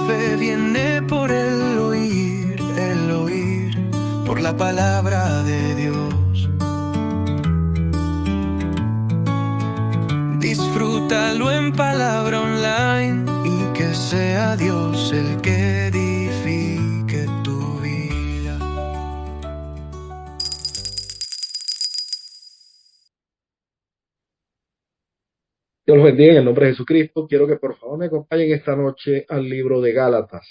fe viene por el oír, por la palabra de Dios. Disfrútalo en palabra online y que sea Dios el que edifique tu vida. Dios los bendiga en el nombre de Jesucristo. Quiero que por favor me acompañen esta noche al libro de Gálatas.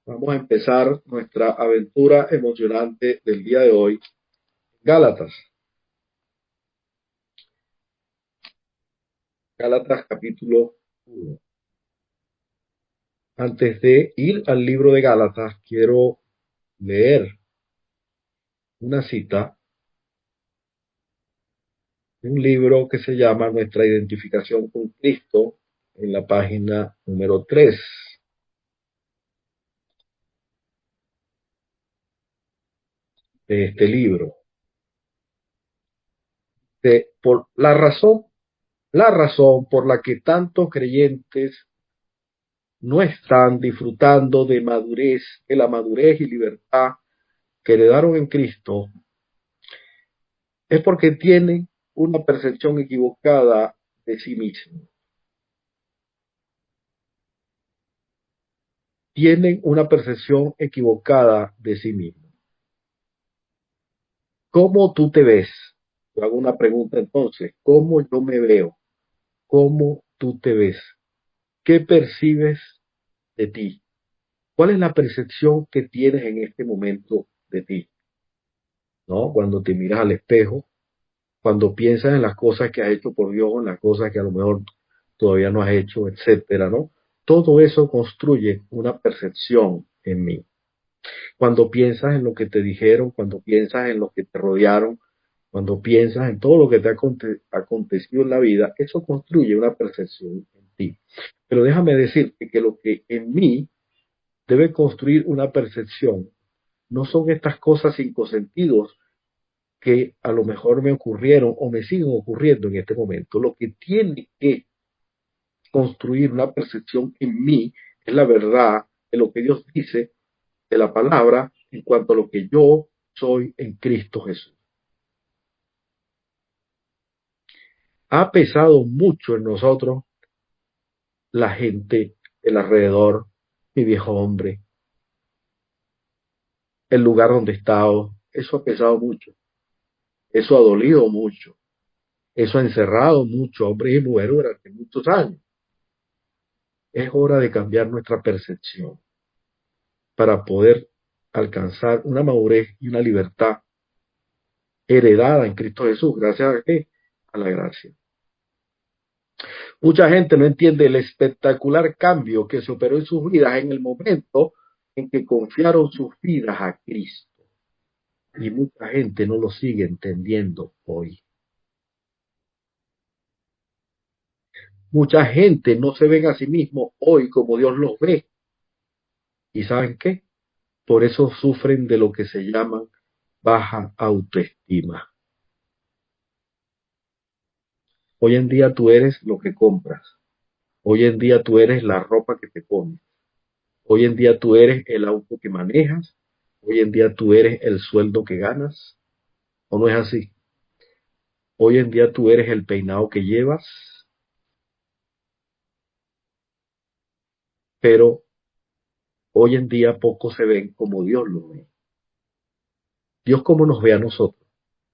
Vamos a empezar nuestra aventura emocionante del día de hoy. Gálatas. Gálatas capítulo 1. Antes de ir al libro de Gálatas, quiero leer una cita de un libro que se llama Nuestra identificación con Cristo, en la página número 3 de este libro. Por la razón por la que tantos creyentes no están disfrutando de la madurez y libertad que heredaron en Cristo, es porque tienen una percepción equivocada de sí mismos. Tienen una percepción equivocada de sí mismos. ¿Cómo tú te ves? Yo hago una pregunta entonces. ¿Cómo yo me veo? ¿Cómo tú te ves? ¿Qué percibes de ti? ¿Cuál es la percepción que tienes en este momento de ti? ¿No? Cuando te miras al espejo, cuando piensas en las cosas que has hecho por Dios, en las cosas que a lo mejor todavía no has hecho, etcétera, ¿no? Todo eso construye una percepción en mí. Cuando piensas en lo que te dijeron, cuando piensas en lo que te rodearon, cuando piensas en todo lo que te ha acontecido en la vida, eso construye una percepción en ti. Pero déjame decirte que lo que en mí debe construir una percepción no son estas cosas cinco sentidos que a lo mejor me ocurrieron o me siguen ocurriendo en este momento. Lo que tiene que construir una percepción en mí es la verdad de lo que Dios dice de la palabra en cuanto a lo que yo soy en Cristo Jesús. Ha pesado mucho en nosotros la gente, el alrededor, mi viejo hombre, el lugar donde he estado. Eso ha pesado mucho. Eso ha dolido mucho. Eso ha encerrado mucho hombres y mujeres durante muchos años. Es hora de cambiar nuestra percepción para poder alcanzar una madurez y una libertad heredada en Cristo Jesús. ¿Gracias a qué? A la gracia. Mucha gente no entiende el espectacular cambio que se operó en sus vidas en el momento en que confiaron sus vidas a Cristo. Y mucha gente no lo sigue entendiendo hoy. Mucha gente no se ven a sí mismo hoy como Dios los ve. ¿Y saben qué? Por eso sufren de lo que se llaman baja autoestima. Hoy en día tú eres lo que compras. Hoy en día tú eres la ropa que te pones. Hoy en día tú eres el auto que manejas. Hoy en día tú eres el sueldo que ganas. ¿O no es así? Hoy en día tú eres el peinado que llevas. Pero hoy en día pocos se ven como Dios lo ve. Dios como nos ve a nosotros,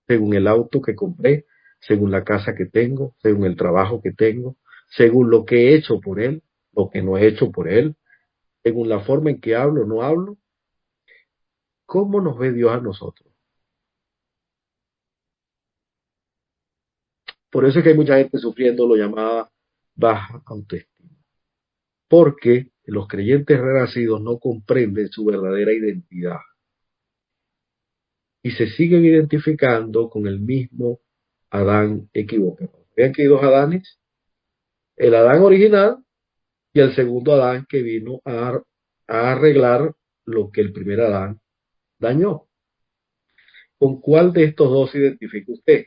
según el auto que compré, según la casa que tengo, según el trabajo que tengo, según lo que he hecho por Él, lo que no he hecho por Él, según la forma en que hablo o no hablo. ¿Cómo nos ve Dios a nosotros? Por eso es que hay mucha gente sufriendo lo llamada baja autoestima. Porque los creyentes renacidos no comprenden su verdadera identidad y se siguen identificando con el mismo Adán equivocado. Vean que hay dos Adanes, el Adán original y el segundo Adán que vino a arreglar lo que el primer Adán dañó. ¿Con cuál de estos dos se identifica usted?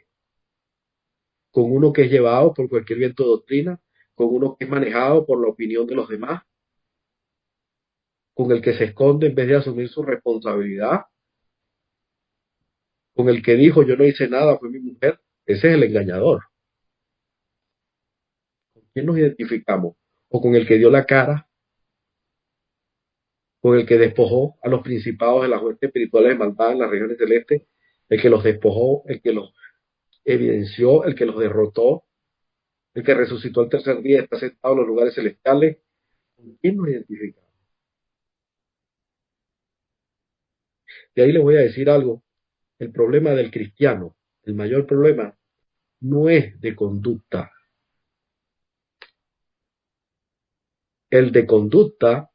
¿Con uno que es llevado por cualquier viento de doctrina? ¿Con uno que es manejado por la opinión de los demás? con el que se esconde en vez de asumir su responsabilidad, con el que dijo yo no hice nada, fue mi mujer. Ese es el engañador. ¿Con quién nos identificamos? O con el que dio la cara, con el que despojó a los principados de las huestes espirituales de maldad en las regiones celestes, el que los despojó, el que los evidenció, el que los derrotó, el que resucitó al tercer día, está sentado en los lugares celestiales. ¿Con quién nos identificamos? De ahí les voy a decir algo. El problema del cristiano, el mayor problema, no es de conducta. El de conducta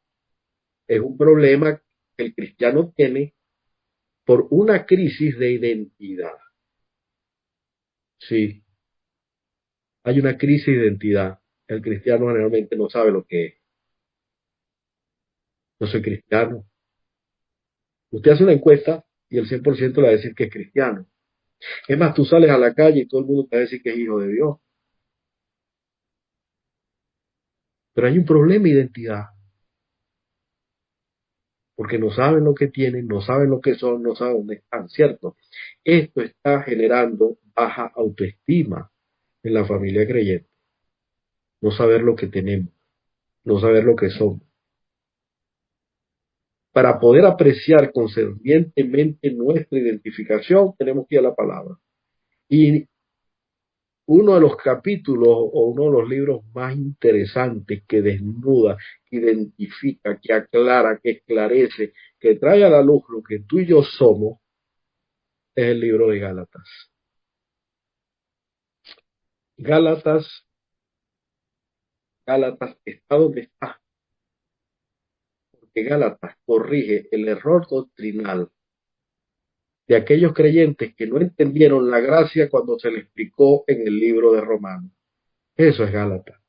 es un problema que el cristiano tiene por una crisis de identidad. Sí, hay una crisis de identidad. El cristiano generalmente no sabe lo que es. No soy cristiano. Usted hace una encuesta y el 100% le va a decir que es cristiano. Es más, tú sales a la calle y todo el mundo te va a decir que es hijo de Dios. Pero hay un problema de identidad, porque no saben lo que tienen, no saben lo que son, no saben dónde están, ¿cierto? Esto está generando baja autoestima en la familia creyente. No saber lo que tenemos, no saber lo que somos. Para poder apreciar conscientemente nuestra identificación, tenemos que ir a la palabra. Y uno de los capítulos o uno de los libros más interesantes que desnuda, que identifica, que aclara, que esclarece, que trae a la luz lo que tú y yo somos, es el libro de Gálatas. Gálatas, Gálatas está donde está, porque Gálatas corrige el error doctrinal de aquellos creyentes que no entendieron la gracia cuando se le explicó en el libro de Romanos. Eso es Gálatas.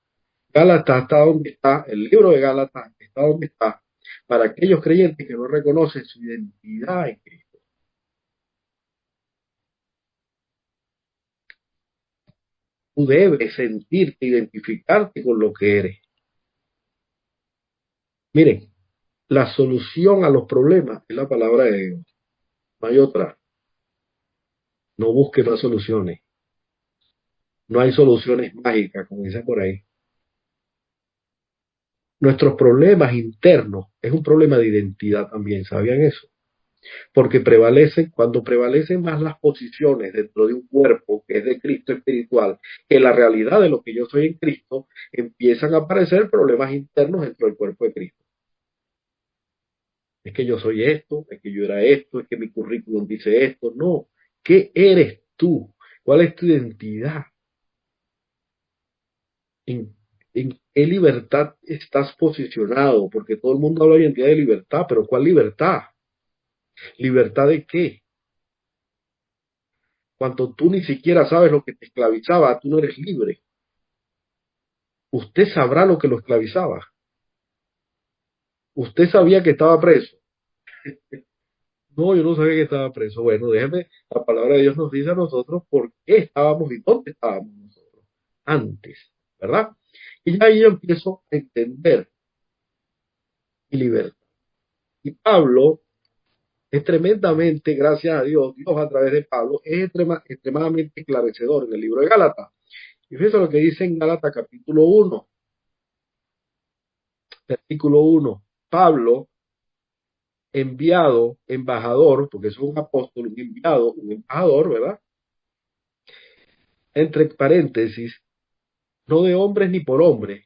Gálatas está donde está, el libro de Gálatas está donde está, para aquellos creyentes que no reconocen su identidad en Cristo. Tú debes sentirte, identificarte con lo que eres. Miren, la solución a los problemas es la palabra de Dios. No hay otra. No busque más soluciones. No hay soluciones mágicas, como dicen por ahí. Nuestros problemas internos es un problema de identidad también, ¿sabían eso? Porque cuando prevalecen más las posiciones dentro de un cuerpo que es de Cristo espiritual, que la realidad de lo que yo soy en Cristo, empiezan a aparecer problemas internos dentro del cuerpo de Cristo. Es que yo soy esto, es que yo era esto, es que mi currículum dice esto. No, ¿qué eres tú? ¿Cuál es tu identidad? ¿En, en qué libertad estás posicionado? Porque todo el mundo habla hoy en día de libertad, pero ¿cuál libertad? ¿Libertad de qué? Cuando tú ni siquiera sabes lo que te esclavizaba, tú no eres libre. Usted sabrá lo que lo esclavizaba. Usted sabía que estaba preso. No, yo no sabía que estaba preso. Bueno, déjeme, la palabra de Dios nos dice a nosotros por qué estábamos y dónde estábamos nosotros antes, ¿verdad? Y ya ahí yo empiezo a entender mi libertad. Y Pablo es tremendamente, gracias a Dios, Dios a través de Pablo, es extremadamente esclarecedor en el libro de Gálatas. Y fíjense lo que dice en Gálatas capítulo 1, versículo 1. Pablo, enviado, embajador, porque es un apóstol, un enviado, un embajador, ¿verdad? Entre paréntesis, no de hombres ni por hombres.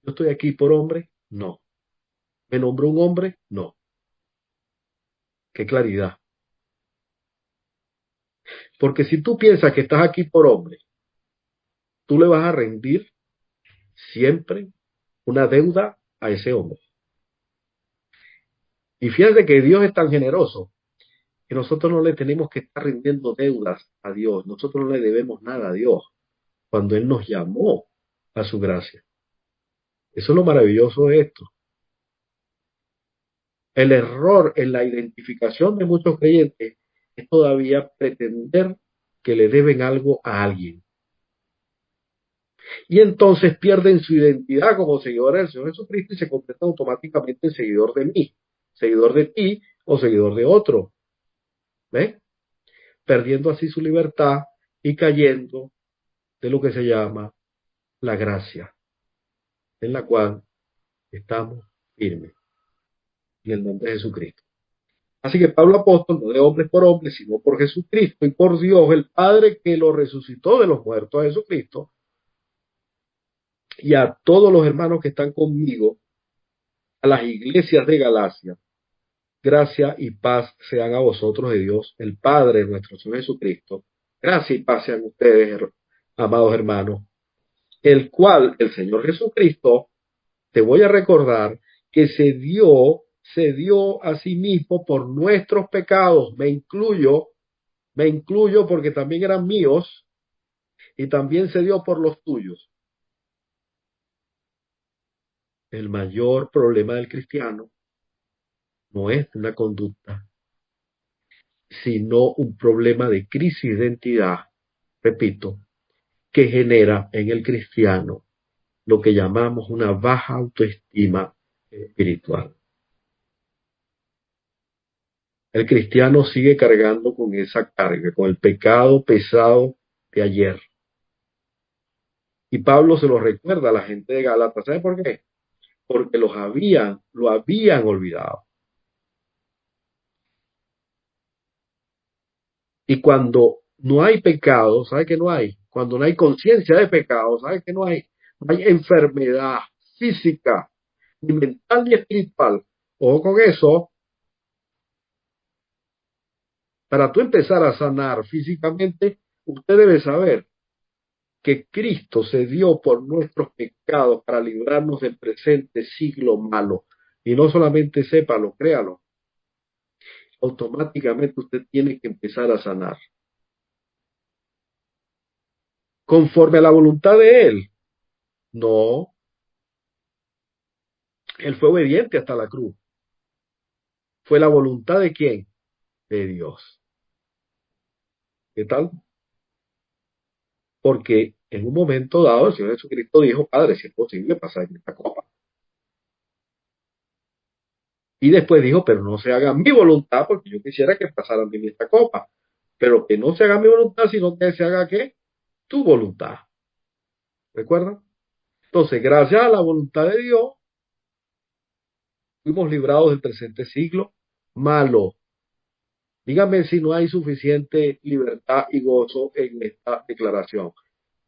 Yo estoy aquí por hombre, no. ¿Me nombró un hombre? No. Qué claridad. Porque si tú piensas que estás aquí por hombre, tú le vas a rendir siempre una deuda a ese hombre. Y fíjate que Dios es tan generoso que nosotros no le tenemos que estar rindiendo deudas a Dios. Nosotros no le debemos nada a Dios cuando Él nos llamó a su gracia. Eso es lo maravilloso de esto. El error en la identificación de muchos creyentes es todavía pretender que le deben algo a alguien. Y entonces pierden su identidad como seguidores del Señor Jesucristo y se convierten automáticamente en seguidor de mí, seguidor de ti o seguidor de otro. ¿Ves? Perdiendo así su libertad y cayendo de lo que se llama la gracia, en la cual estamos firmes en el nombre de Jesucristo. Así que Pablo apóstol, no de hombres por hombres, sino por Jesucristo y por Dios, el Padre que lo resucitó de los muertos a Jesucristo, y a todos los hermanos que están conmigo, a las iglesias de Galacia, gracia y paz sean a vosotros de Dios, el Padre de nuestro Señor Jesucristo. Gracia y paz sean ustedes, amados hermanos, el cual el Señor Jesucristo, te voy a recordar que se dio a sí mismo por nuestros pecados, me incluyo porque también eran míos y también se dio por los tuyos. El mayor problema del cristiano no es una conducta, sino un problema de crisis de identidad, repito, que genera en el cristiano lo que llamamos una baja autoestima espiritual. El cristiano sigue cargando con esa carga, con el pecado pesado de ayer. Y Pablo se lo recuerda a la gente de Gálatas. ¿Sabe por qué? Porque lo habían olvidado. Y cuando no hay pecado, ¿sabe que no hay? Cuando no hay conciencia de pecado, ¿sabe que no hay? No hay enfermedad física, ni mental ni espiritual. Ojo con eso. Para tú empezar a sanar físicamente, usted debe saber que Cristo se dio por nuestros pecados para librarnos del presente siglo malo. Y no solamente sépalo, créalo. Automáticamente usted tiene que empezar a sanar. Conforme a la voluntad de Él. No. Él fue obediente hasta la cruz. ¿Fue la voluntad de quién? De Dios. ¿Qué tal? Porque en un momento dado el Señor Jesucristo dijo, Padre, si es posible, pasar esta copa. Y después dijo, pero no se haga mi voluntad, porque yo quisiera que pasara a mí esta copa. Pero que no se haga mi voluntad, sino que se haga, ¿qué? Tu voluntad. ¿Recuerdan? Entonces, gracias a la voluntad de Dios, fuimos librados del presente siglo malo. Dígame si no hay suficiente libertad y gozo en esta declaración.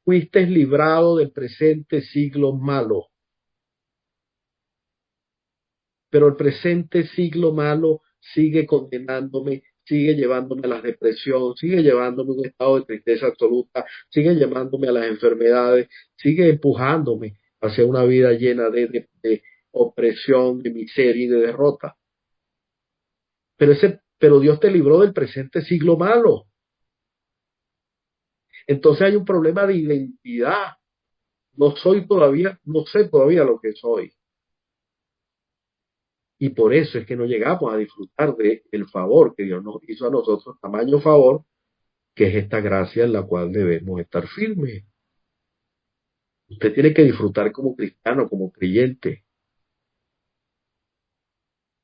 Fuiste librado del presente siglo malo. Pero el presente siglo malo sigue condenándome, sigue llevándome a la depresión, sigue llevándome a un estado de tristeza absoluta, sigue llevándome a las enfermedades, sigue empujándome hacia una vida llena de opresión, de miseria y de derrota. Pero Dios te libró del presente siglo malo. Entonces hay un problema de identidad. No sé todavía lo que soy. Y por eso es que no llegamos a disfrutar del favor que Dios nos hizo a nosotros, tamaño favor, que es esta gracia en la cual debemos estar firmes. Usted tiene que disfrutar como cristiano, como creyente,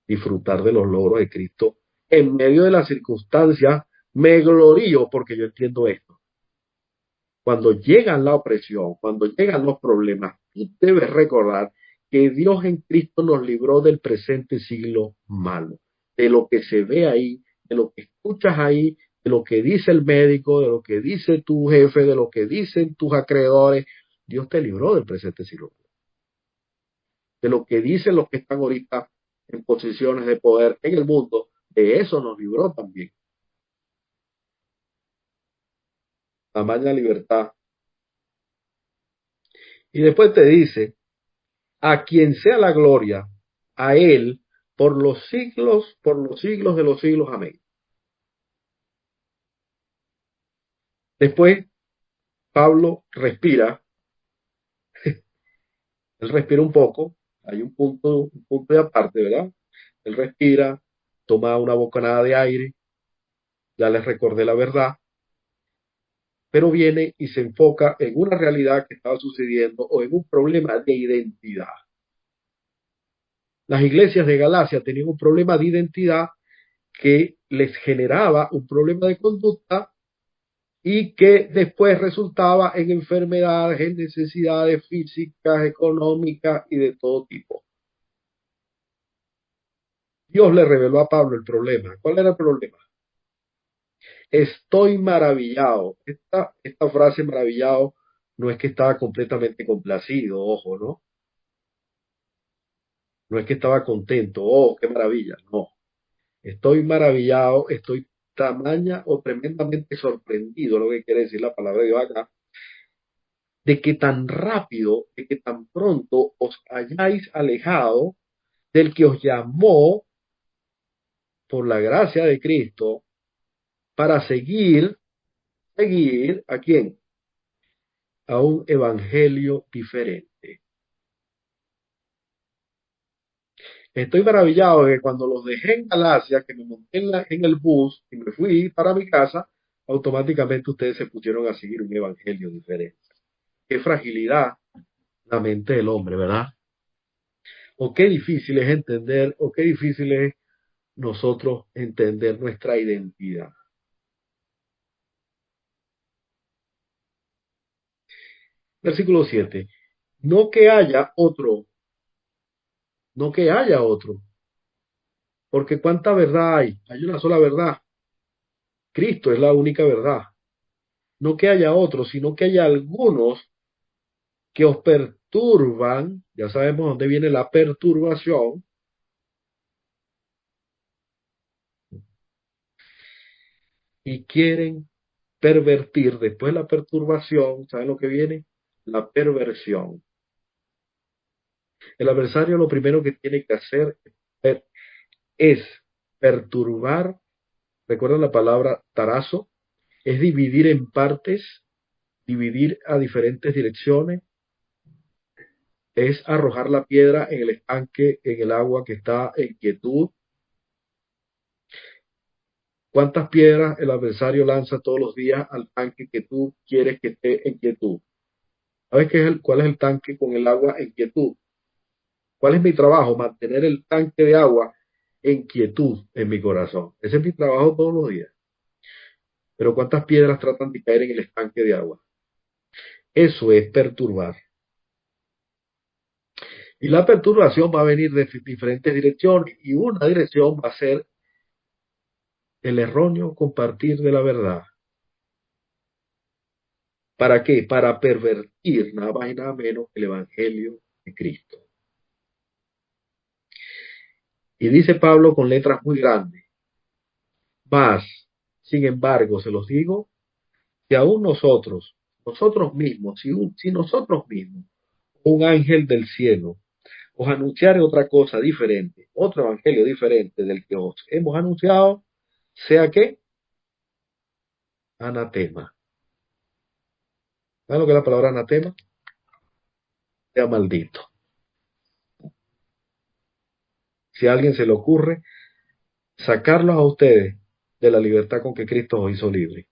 disfrutar de los logros de Cristo. En medio de las circunstancias, me glorío porque yo entiendo esto. Cuando llegan la opresión, cuando llegan los problemas, tú debes recordar que Dios en Cristo nos libró del presente siglo malo, de lo que se ve ahí, de lo que escuchas ahí, de lo que dice el médico, de lo que dice tu jefe, de lo que dicen tus acreedores. Dios te libró del presente siglo malo. De lo que dicen los que están ahorita en posiciones de poder en el mundo, de eso nos libró también. Tamaña libertad. Y después te dice, a quien sea la gloria, a Él, por los siglos de los siglos. Amén. Después, Pablo respira, él respira un poco, hay un punto de aparte, ¿verdad? Él respira, toma una bocanada de aire, ya les recordé la verdad, pero viene y se enfoca en una realidad que estaba sucediendo o en un problema de identidad. Las iglesias de Galacia tenían un problema de identidad que les generaba un problema de conducta y que después resultaba en enfermedades, en necesidades físicas, económicas y de todo tipo. Dios le reveló a Pablo el problema. ¿Cuál era el problema? Estoy maravillado. Esta frase maravillado no es que estaba completamente complacido, ojo, ¿no? No es que estaba contento, oh, qué maravilla, no. Estoy maravillado, estoy tamaña o tremendamente sorprendido, lo que quiere decir la palabra de Dios acá, de que tan rápido, de que tan pronto os hayáis alejado del que os llamó por la gracia de Cristo para seguir ¿a quién? A un evangelio diferente. Estoy maravillado de que cuando los dejé en Galacia, que me monté en el bus y me fui para mi casa, automáticamente ustedes se pusieron a seguir un evangelio diferente. Qué fragilidad la mente del hombre, ¿verdad? O qué difícil es entender, o qué difícil es nosotros entender nuestra identidad. Versículo 7. No que haya otro, no que haya otro, porque cuánta verdad hay. Hay una sola verdad. Cristo es la única verdad. No que haya otro, sino que haya algunos que os perturban. Ya sabemos dónde viene la perturbación. Y quieren pervertir. Después de la perturbación, ¿saben lo que viene? La perversión. El adversario lo primero que tiene que hacer es perturbar. ¿Recuerdan la palabra tarazo? Es dividir en partes, dividir a diferentes direcciones, es arrojar la piedra en el estanque, en el agua que está en quietud. ¿Cuántas piedras el adversario lanza todos los días al tanque que tú quieres que esté en quietud? ¿Sabes cuál es el tanque con el agua en quietud? ¿Cuál es mi trabajo? Mantener el tanque de agua en quietud en mi corazón. Ese es mi trabajo todos los días. Pero ¿cuántas piedras tratan de caer en el estanque de agua? Eso es perturbar. Y la perturbación va a venir de diferentes direcciones y una dirección va a ser el erróneo compartir de la verdad. ¿Para qué? Para pervertir nada más y nada menos el Evangelio de Cristo. Y dice Pablo con letras muy grandes, mas, sin embargo, se los digo, que aún nosotros mismos, si nosotros mismos, un ángel del cielo, os anunciare otra cosa diferente, otro evangelio diferente del que os hemos anunciado, sea que anatema. ¿Saben lo que es la palabra anatema? Sea maldito. Si a alguien se le ocurre sacarlos a ustedes de la libertad con que Cristo os hizo libre.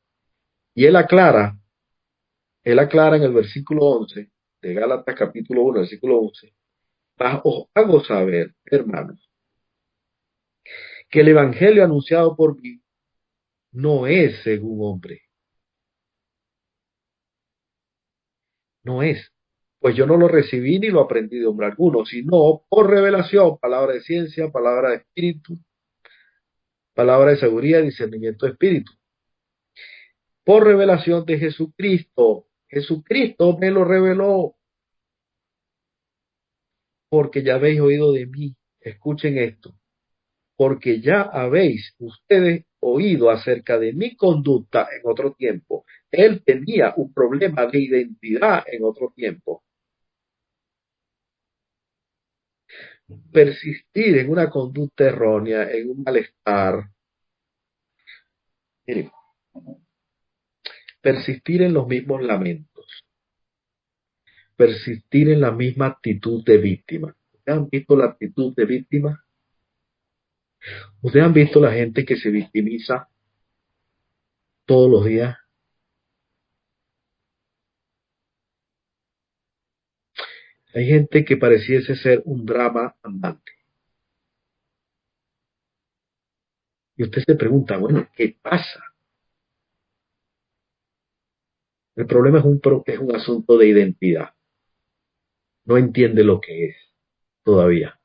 Y él aclara en el versículo 11 de Gálatas capítulo 1, versículo 11, mas os hago saber, hermanos, que el evangelio anunciado por mí no es según hombre. No es. Pues yo no lo recibí ni lo aprendí de hombre alguno, sino por revelación, palabra de ciencia, palabra de espíritu, palabra de sabiduría, discernimiento de espíritu. Por revelación de Jesucristo. Jesucristo me lo reveló. Porque ya habéis oído de mí. Escuchen esto. Porque ya habéis ustedes oído acerca de mi conducta en otro tiempo. Él tenía un problema de identidad en otro tiempo. Persistir en una conducta errónea, en un malestar. Miren, persistir en los mismos lamentos. Persistir en la misma actitud de víctima. ¿Ustedes han visto la actitud de víctima? ¿Ustedes han visto la gente que se victimiza todos los días? Hay gente que pareciese ser un drama andante. Y usted se pregunta, bueno, ¿qué pasa? El problema es un asunto de identidad. No entiende lo que es todavía.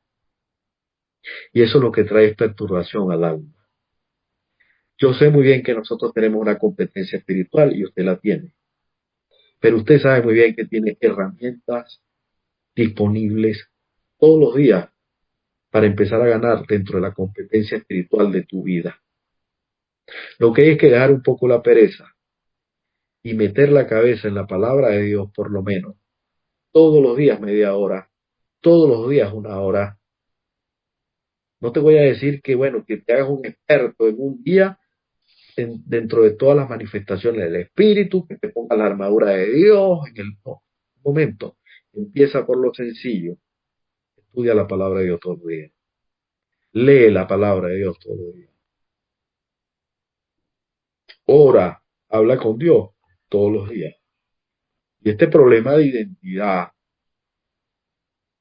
Y eso es lo que trae perturbación al alma. Yo sé muy bien que nosotros tenemos una competencia espiritual y usted la tiene. Pero usted sabe muy bien que tiene herramientas disponibles todos los días para empezar a ganar dentro de la competencia espiritual de tu vida. Lo que hay es que dejar un poco la pereza y meter la cabeza en la palabra de Dios por lo menos todos los días media hora, todos los días una hora. No te voy a decir que, bueno, que te hagas un experto en un día dentro de todas las manifestaciones del Espíritu, que te pongas la armadura de Dios en el no, momento. Empieza por lo sencillo. Estudia la palabra de Dios todos los días. Lee la palabra de Dios todos los días. Ora, habla con Dios todos los días. Y este problema de identidad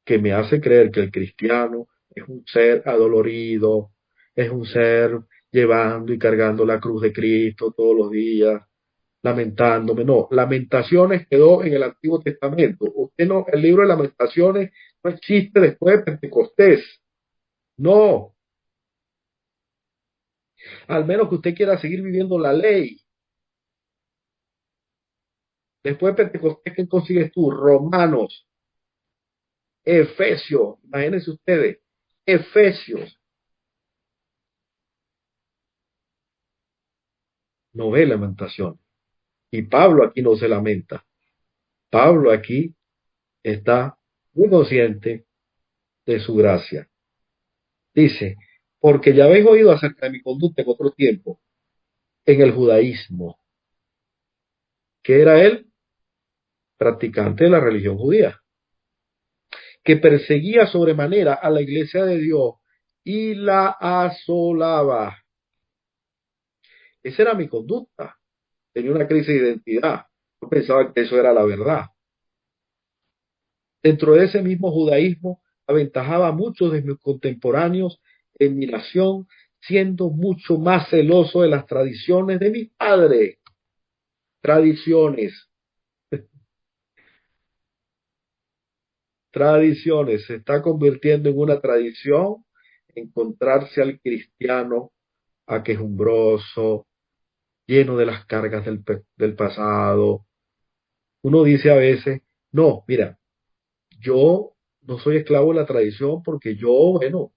que me hace creer que el cristiano es un ser adolorido, es un ser llevando y cargando la cruz de Cristo todos los días, lamentándome. No, Lamentaciones quedó en el Antiguo Testamento. Usted no, el libro de Lamentaciones no existe después de Pentecostés. No, al menos que usted quiera seguir viviendo la ley. Después de Pentecostés, ¿qué consigues tú? Romanos, Efesios, imagínense ustedes, Efesios, no ve lamentación. Y Pablo aquí no se lamenta. Pablo aquí está muy consciente de su gracia. Dice, porque ya habéis oído acerca de mi conducta en otro tiempo, en el judaísmo, que era él practicante de la religión judía, que perseguía sobremanera a la iglesia de Dios y la asolaba. Esa era mi conducta. Tenía una crisis de identidad. Yo pensaba que eso era la verdad. Dentro de ese mismo judaísmo, aventajaba a muchos de mis contemporáneos en mi nación, siendo mucho más celoso de las tradiciones de mis padres. Tradiciones, tradiciones. Se está convirtiendo en una tradición encontrarse al cristiano aquejumbroso, lleno de las cargas del pasado. Uno dice a veces, no, mira, yo no soy esclavo de la tradición porque bueno,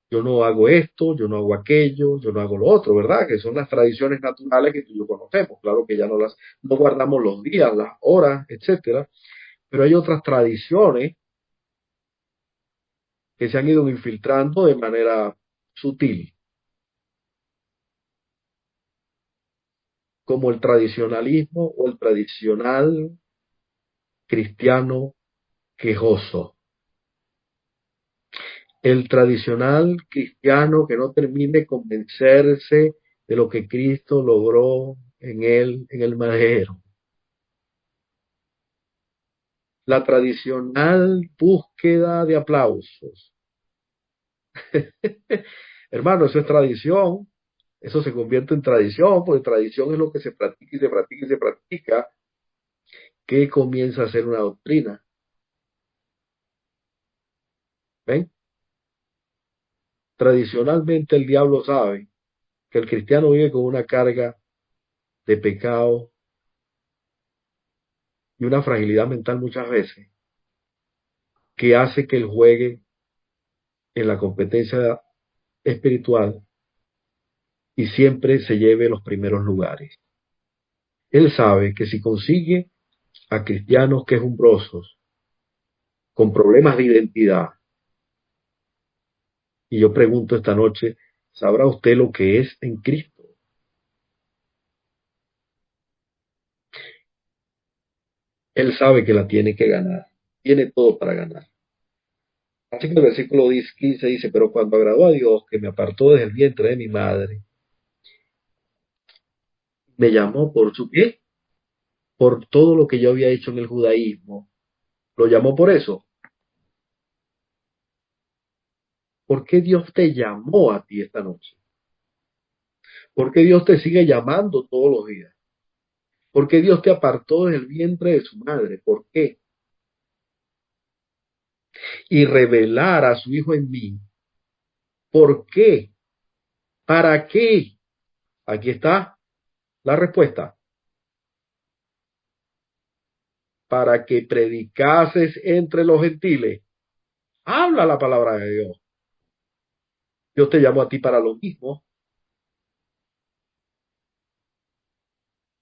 yo no hago esto, yo no hago aquello, yo no hago lo otro, ¿verdad? Que son las tradiciones naturales que tú y yo conocemos. Claro que ya no guardamos los días, las horas, etcétera, pero hay otras tradiciones que se han ido infiltrando de manera sutil, como el tradicionalismo o el tradicional cristiano quejoso. El tradicional cristiano que no termine de convencerse de lo que Cristo logró en él, en el madero. La tradicional búsqueda de aplausos. Hermano, eso es tradición, eso se convierte en tradición, porque tradición es lo que se practica y se practica y se practica, que comienza a ser una doctrina. ¿Ven? Tradicionalmente el diablo sabe que el cristiano vive con una carga de pecado y una fragilidad mental muchas veces, que hace que él juegue en la competencia espiritual y siempre se lleve los primeros lugares. Él sabe que si consigue a cristianos quejumbrosos, con problemas de identidad, y yo pregunto esta noche, ¿sabrá usted lo que es en Cristo? Él sabe que la tiene que ganar, tiene todo para ganar. Así que el versículo 15 dice, pero cuando agradó a Dios, que me apartó desde el vientre de mi madre, me llamó por su pie, por todo lo que yo había hecho en el judaísmo, Lo llamó por eso. ¿Por qué Dios te llamó a ti esta noche? ¿Por qué Dios te sigue llamando todos los días? ¿Por qué Dios te apartó del vientre de su madre? ¿Por qué? Y revelar a su Hijo en mí. ¿Por qué? ¿Para qué? Aquí está la respuesta. Para que predicases entre los gentiles. Habla la palabra de Dios. Dios te llamó a ti para lo mismo.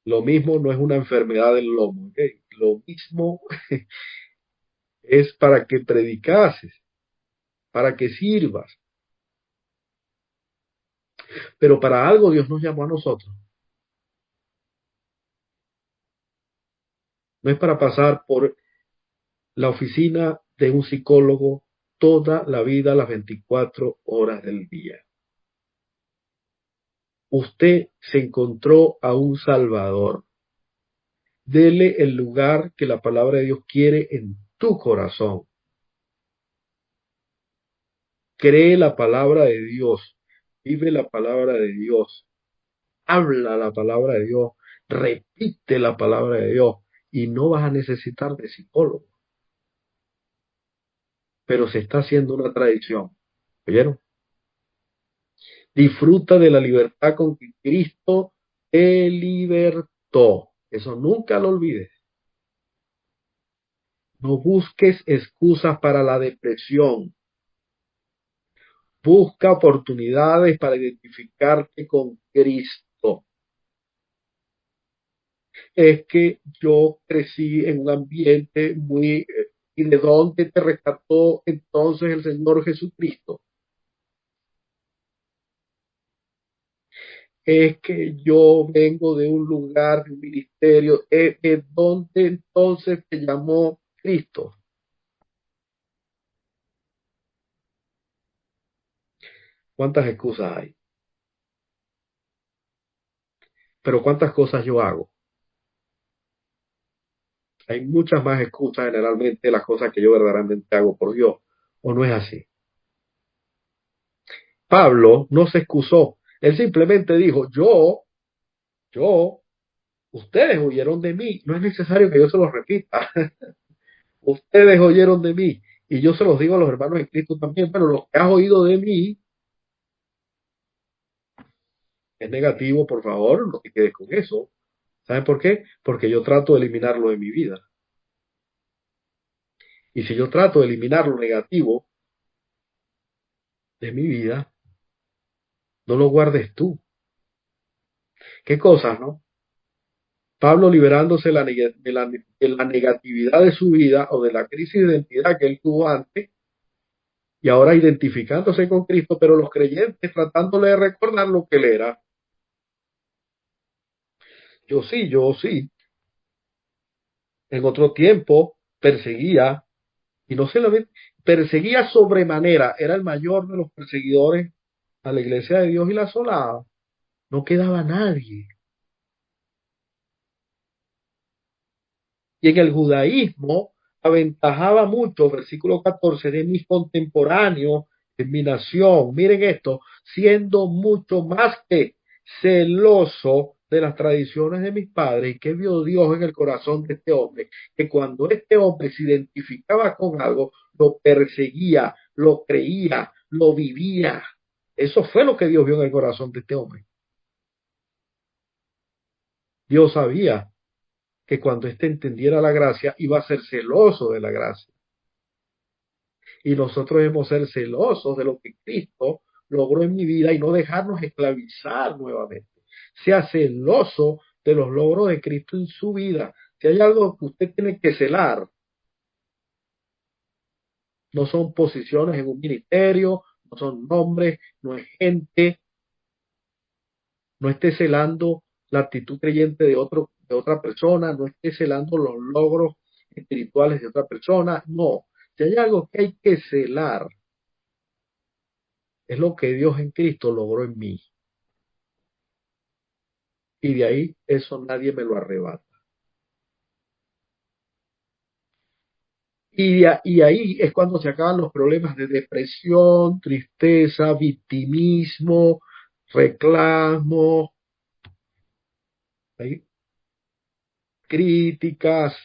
Lo mismo no es una enfermedad del lomo, ¿ok? Lo mismo es para que predicases, para que sirvas. Pero para algo Dios nos llamó a nosotros. No es para pasar por la oficina de un psicólogo toda la vida, las 24 horas del día. Usted se encontró a un Salvador. Dele el lugar que la palabra de Dios quiere en tu corazón. Cree la palabra de Dios. Vive la palabra de Dios. Habla la palabra de Dios. Repite la palabra de Dios. Y no vas a necesitar de psicólogo. Pero se está haciendo una tradición. ¿Oyeron? Disfruta de la libertad con que Cristo te libertó. Eso nunca lo olvides. No busques excusas para la depresión. Busca oportunidades para identificarte con Cristo. Es que yo crecí en un ambiente muy... ¿Y de dónde te rescató entonces el Señor Jesucristo? Es que yo vengo de un lugar, de un ministerio. ¿De dónde entonces te llamó Cristo? ¿Cuántas excusas hay? Pero ¿cuántas cosas yo hago? Hay muchas más excusas generalmente de las cosas que yo verdaderamente hago por Dios. ¿O no es así? Pablo no se excusó. Él simplemente dijo, yo, ustedes oyeron de mí. No es necesario que yo se los repita. Ustedes oyeron de mí. Y yo se los digo a los hermanos en Cristo también, pero lo que has oído de mí es negativo, por favor, no te quedes con eso. ¿Saben por qué? Porque yo trato de eliminarlo de mi vida. Y si yo trato de eliminar lo negativo de mi vida, no lo guardes tú. ¿Qué cosas, no? Pablo liberándose de la negatividad de su vida o de la crisis de identidad que él tuvo antes y ahora identificándose con Cristo, pero los creyentes tratándole de recordar lo que él era. Yo sí, en otro tiempo perseguía, y no solamente perseguía sobremanera, era el mayor de los perseguidores a la iglesia de Dios y la asolaba. No quedaba nadie. Y en el judaísmo aventajaba mucho, versículo 14, de mis contemporáneos, de mi nación. Miren esto, siendo mucho más que celoso de las tradiciones de mis padres. ¿Y qué vio Dios en el corazón de este hombre? Que cuando este hombre se identificaba con algo, lo perseguía, lo creía, lo vivía. Eso fue lo que Dios vio en el corazón de este hombre. Dios sabía que cuando éste entendiera la gracia, iba a ser celoso de la gracia. Y nosotros debemos ser celosos de lo que Cristo logró en mi vida y no dejarnos esclavizar nuevamente. Sea celoso de los logros de Cristo en su vida. Si hay algo que usted tiene que celar, no son posiciones en un ministerio, no son nombres, no es gente, no esté celando la actitud creyente de otra persona, no esté celando los logros espirituales de otra persona, no. Si hay algo que hay que celar, es lo que Dios en Cristo logró en mí. Y de ahí eso nadie me lo arrebata. Y ahí es cuando se acaban los problemas de depresión, tristeza, victimismo, reclamo, ¿sí? Críticas.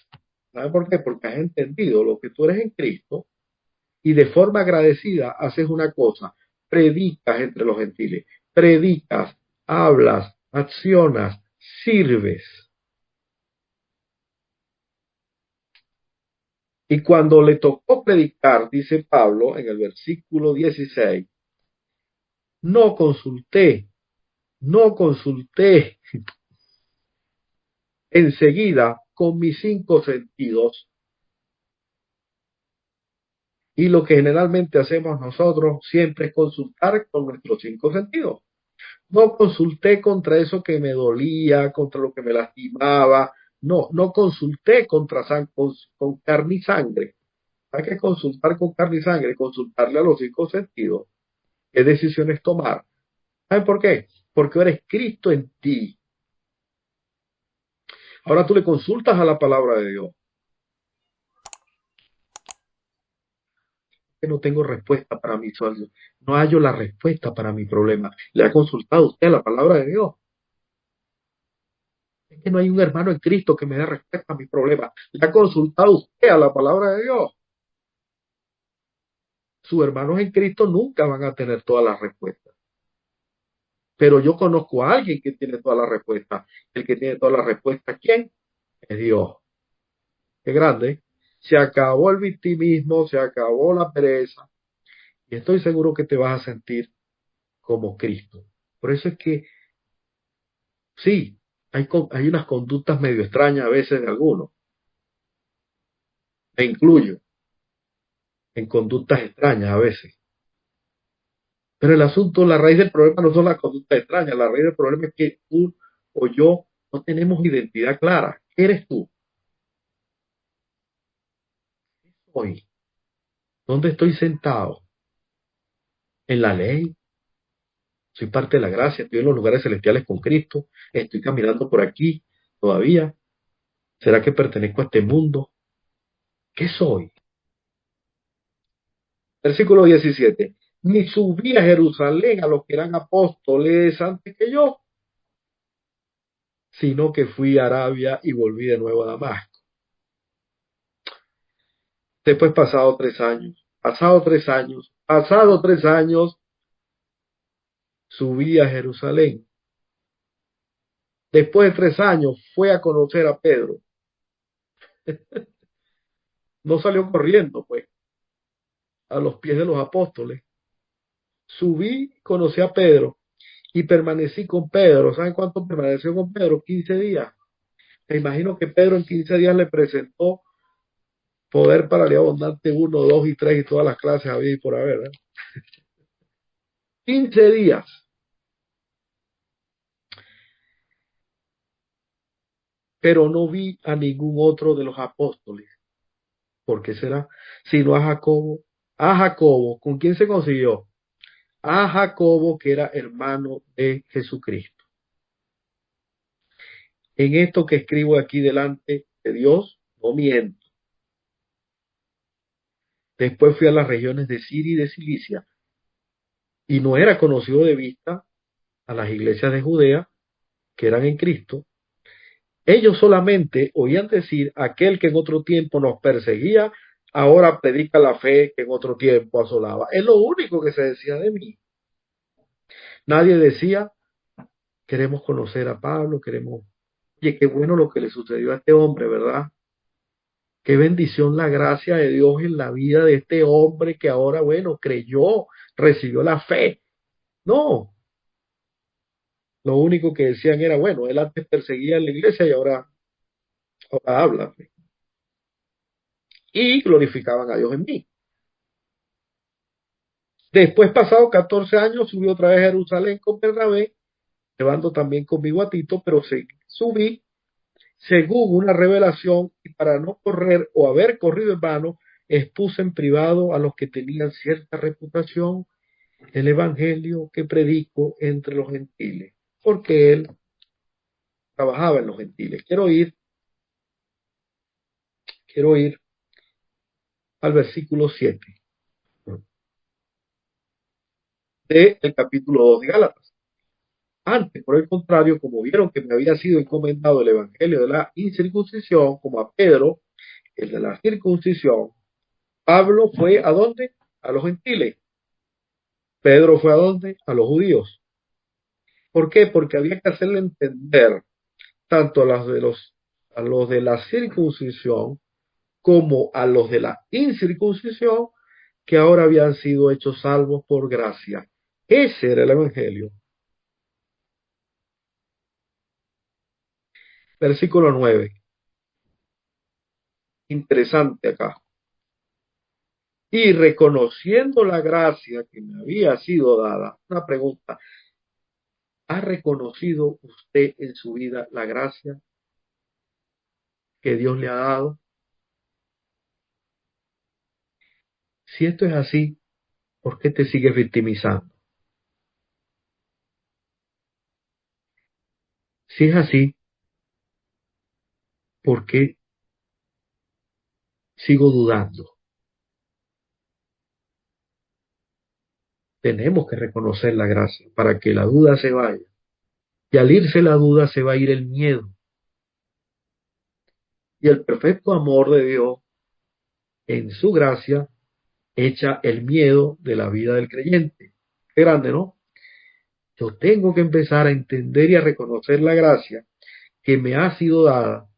¿Sabes por qué? Porque has entendido lo que tú eres en Cristo y de forma agradecida haces una cosa, predicas entre los gentiles, predicas, hablas, accionas, sirves. Y cuando le tocó predicar, dice Pablo en el versículo 16, no consulté enseguida con mis cinco sentidos. Y lo que generalmente hacemos nosotros siempre es consultar con nuestros cinco sentidos. No consulté contra eso que me dolía, contra lo que me lastimaba. No consulté con carne y sangre. Hay que consultar con carne y sangre, consultarle a los cinco sentidos. ¿Qué decisiones tomar? ¿Saben por qué? Porque eres Cristo en ti. Ahora tú le consultas a la palabra de Dios. Que no tengo respuesta para mi situación. No hallo la respuesta para mi problema. ¿Le ha consultado usted la palabra de Dios? Es que no hay un hermano en Cristo que me dé respuesta a mi problema. ¿Le ha consultado usted a la palabra de Dios? Sus hermanos en Cristo nunca van a tener todas las respuestas. Pero yo conozco a alguien que tiene todas las respuestas. El que tiene todas las respuestas, ¿quién? Es Dios. Qué grande. Se acabó el victimismo, se acabó la pereza. Y estoy seguro que te vas a sentir como Cristo. Por eso es que sí, hay unas conductas medio extrañas a veces de algunos. Me incluyo en conductas extrañas a veces. Pero el asunto, la raíz del problema no son las conductas extrañas, la raíz del problema es que tú o yo no tenemos identidad clara. ¿Qué eres tú? Hoy, ¿dónde estoy sentado? ¿En la ley? Soy parte de la gracia, estoy en los lugares celestiales con Cristo, estoy caminando por aquí todavía. ¿Será que pertenezco a este mundo? ¿Qué soy? Versículo 17. Ni subí a Jerusalén a los que eran apóstoles antes que yo, sino que fui a Arabia y volví de nuevo a Damasco. Después pasado 3 años, subí a Jerusalén. Después de 3 años fue a conocer a Pedro. No salió corriendo, pues, a los pies de los apóstoles. Subí, conocí a Pedro y permanecí con Pedro. ¿Saben cuánto permaneció con Pedro? 15 días. Me imagino que Pedro en 15 días le presentó poder para la abundante 1, 2 y 3 y todas las clases había y por haber. 15 días. Pero no vi a ningún otro de los apóstoles. ¿Por qué será? Sino a Jacobo. A Jacobo, ¿con quién se consiguió? A Jacobo, que era hermano de Jesucristo. En esto que escribo aquí delante de Dios, no miento. Después fui a las regiones de Siria y de Cilicia, y no era conocido de vista a las iglesias de Judea que eran en Cristo. Ellos solamente oían decir, aquel que en otro tiempo nos perseguía, ahora predica la fe que en otro tiempo asolaba. Es lo único que se decía de mí. Nadie decía, queremos conocer a Pablo, queremos... Oye, qué bueno lo que le sucedió a este hombre, ¿verdad? Qué bendición la gracia de Dios en la vida de este hombre que ahora, bueno, creyó, recibió la fe. No, lo único que decían era, bueno, él antes perseguía en la iglesia y ahora habla. Y glorificaban a Dios en mí. Después, pasado 14 años, subí otra vez a Jerusalén con Bernabé, llevando también conmigo a Tito, pero subí según una revelación y para no correr o haber corrido en vano, expuse en privado a los que tenían cierta reputación el evangelio que predico entre los gentiles, porque él trabajaba en los gentiles. Quiero ir al versículo 7 del capítulo 2 de Gálatas. Antes, por el contrario, como vieron que me había sido encomendado el evangelio de la incircuncisión, como a Pedro, el de la circuncisión, Pablo fue ¿a dónde? A los gentiles. Pedro fue ¿a dónde? A los judíos. ¿Por qué? Porque había que hacerle entender tanto a los de la circuncisión como a los de la incircuncisión que ahora habían sido hechos salvos por gracia. Ese era el evangelio. Versículo 9. Interesante acá. Y reconociendo la gracia que me había sido dada, una pregunta, ¿ha reconocido usted en su vida la gracia que Dios le ha dado? Si esto es así, ¿por qué te sigues victimizando? Si es así, ¿por qué sigo dudando? Tenemos que reconocer la gracia para que la duda se vaya. Y al irse la duda se va a ir el miedo. Y el perfecto amor de Dios en su gracia echa el miedo de la vida del creyente. Qué grande, ¿no? Yo tengo que empezar a entender y a reconocer la gracia que me ha sido dada.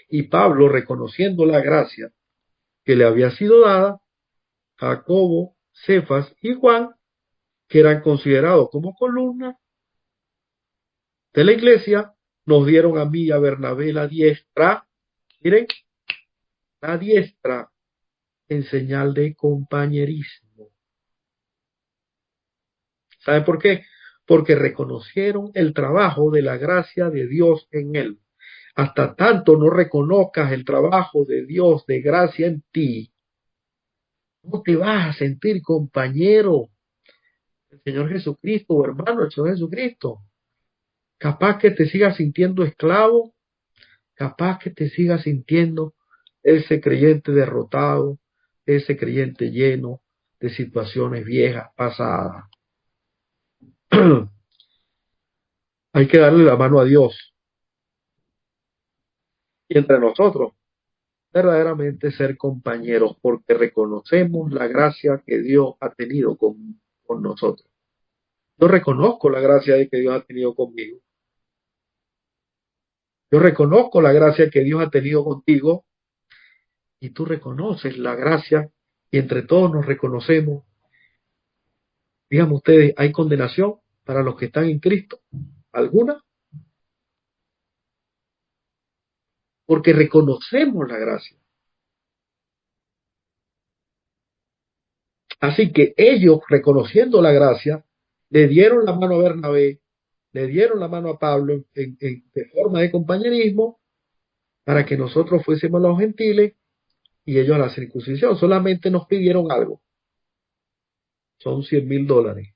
Y Pablo, reconociendo la gracia que le había sido dada, Jacobo, Cefas y Juan, que eran considerados como columnas de la iglesia, nos dieron a mí y a Bernabé la diestra, miren, la diestra en señal de compañerismo. ¿Saben por qué? Porque reconocieron el trabajo de la gracia de Dios en él. Hasta tanto no reconozcas el trabajo de Dios de gracia en ti, no te vas a sentir compañero del Señor Jesucristo o hermano del Señor Jesucristo. Capaz que te sigas sintiendo esclavo, capaz que te sigas sintiendo ese creyente derrotado, ese creyente lleno de situaciones viejas, pasadas. Hay que darle la mano a Dios y entre nosotros verdaderamente ser compañeros porque reconocemos la gracia que Dios ha tenido con nosotros. Yo reconozco la gracia que Dios ha tenido conmigo. Yo reconozco la gracia que Dios ha tenido contigo y tú reconoces la gracia y entre todos nos reconocemos. Díganme ustedes, ¿hay condenación para los que están en Cristo? ¿Alguna? Porque reconocemos la gracia. Así que ellos, reconociendo la gracia, le dieron la mano a Bernabé, le dieron la mano a Pablo de forma de compañerismo para que nosotros fuésemos los gentiles y ellos a la circuncisión. Solamente nos pidieron algo. Son $100,000.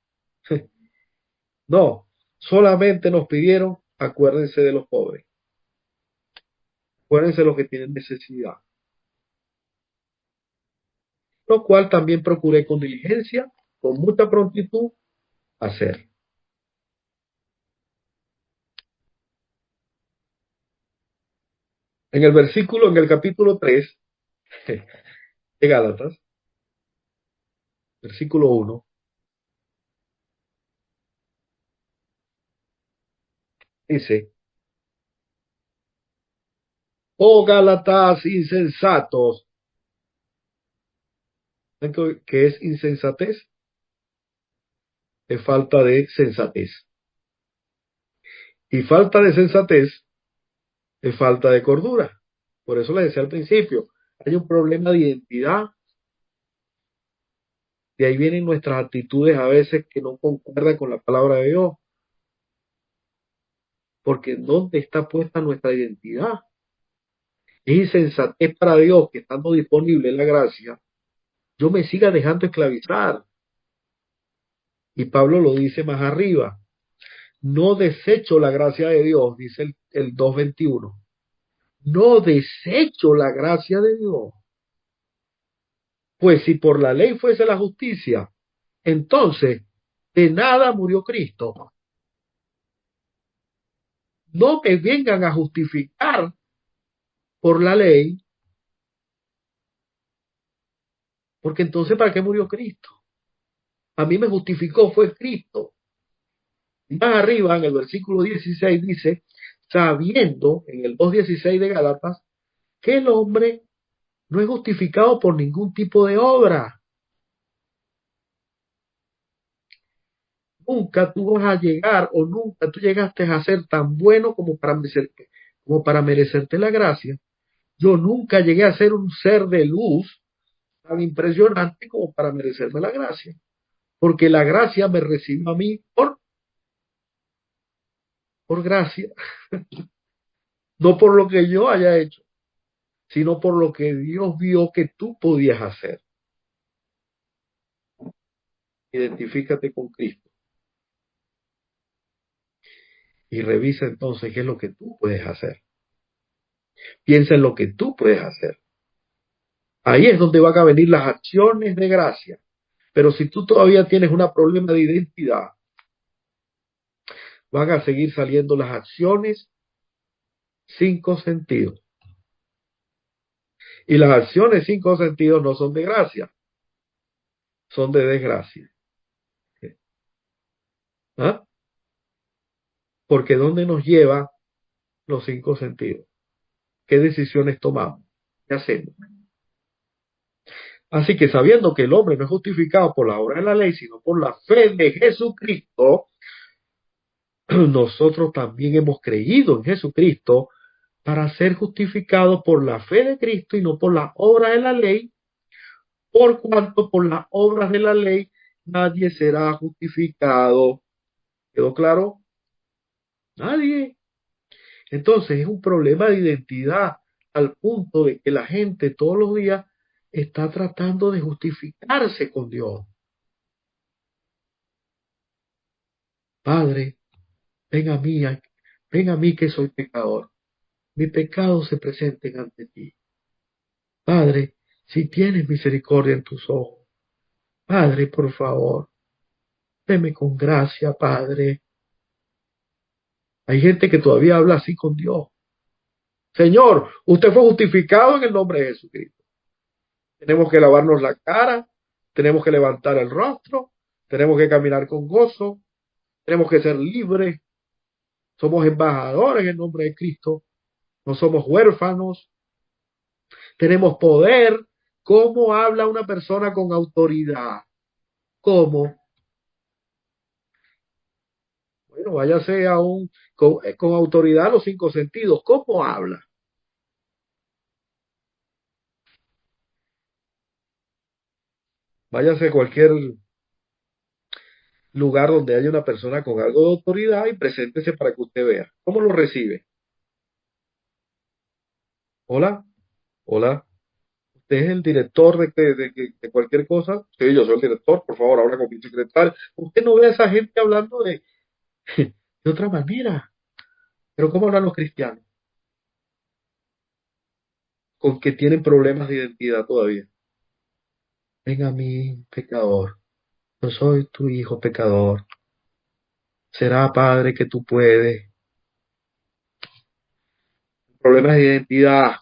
No, solamente nos pidieron, acuérdense de los pobres. Acuérdense de los que tienen necesidad. Lo cual también procuré con diligencia, con mucha prontitud, hacer. En el capítulo 3 de Gálatas, versículo 1, dice: oh Gálatas insensatos. ¿Saben qué es insensatez? Es falta de sensatez. Y falta de sensatez es falta de cordura. Por eso les decía al principio, hay un problema de identidad. De ahí vienen nuestras actitudes a veces que no concuerdan con la palabra de Dios. Porque ¿dónde está puesta nuestra identidad? Es insensatez para Dios que estando disponible la gracia, yo me siga dejando esclavizar. Y Pablo lo dice más arriba. No desecho la gracia de Dios, dice el 2:21. No desecho la gracia de Dios. Pues si por la ley fuese la justicia, entonces de nada murió Cristo. No me vengan a justificar por la ley, porque entonces ¿para qué murió Cristo? A mí me justificó fue Cristo. Más arriba, en el versículo 16 dice, sabiendo, en el 2:16 de Gálatas, que el hombre no es justificado por ningún tipo de obra. Nunca tú vas a llegar o nunca tú llegaste a ser tan bueno como para merecerte la gracia. Yo nunca llegué a ser un ser de luz tan impresionante como para merecerme la gracia. Porque la gracia me recibió a mí por gracia, no por lo que yo haya hecho, sino por lo que Dios vio que tú podías hacer. Identifícate con Cristo y revisa entonces qué es lo que tú puedes hacer. Piensa en lo que tú puedes hacer. Ahí es donde van a venir las acciones de gracia. Pero si tú todavía tienes un problema de identidad, van a seguir saliendo las acciones cinco sentidos. Y las acciones cinco sentidos no son de gracia, son de desgracia. ¿Ah? Porque ¿dónde nos lleva los cinco sentidos? ¿Qué decisiones tomamos? ¿Qué hacemos? Así que sabiendo que el hombre no es justificado por la obra de la ley, sino por la fe de Jesucristo, nosotros también hemos creído en Jesucristo para ser justificados por la fe de Cristo y no por la obra de la ley, por cuanto por las obras de la ley nadie será justificado. ¿Quedó claro? Nadie. Entonces es un problema de identidad al punto de que la gente todos los días está tratando de justificarse con Dios. Padre, ven a mí que soy pecador. Mis pecados se presenten ante ti. Padre, si tienes misericordia en tus ojos. Padre, por favor, deme con gracia, Padre. Hay gente que todavía habla así con Dios. Señor, usted fue justificado en el nombre de Jesucristo. Tenemos que lavarnos la cara, tenemos que levantar el rostro, tenemos que caminar con gozo, tenemos que ser libres. Somos embajadores en el nombre de Cristo. No somos huérfanos. Tenemos poder. ¿Cómo habla una persona con autoridad? ¿Cómo? Bueno, váyase con autoridad a los cinco sentidos. ¿Cómo habla? Váyase a cualquier lugar donde haya una persona con algo de autoridad y preséntese para que usted vea. ¿Cómo lo recibe? Hola, hola. ¿Usted es el director de cualquier cosa? Sí, yo soy el director, por favor, habla con mi secretario. Usted no ve a esa gente hablando de otra manera. Pero ¿cómo hablan los cristianos? Con que tienen problemas de identidad todavía. Ven a mí, pecador. Yo soy tu hijo pecador. Será, Padre, que tú puedes. Problemas de identidad.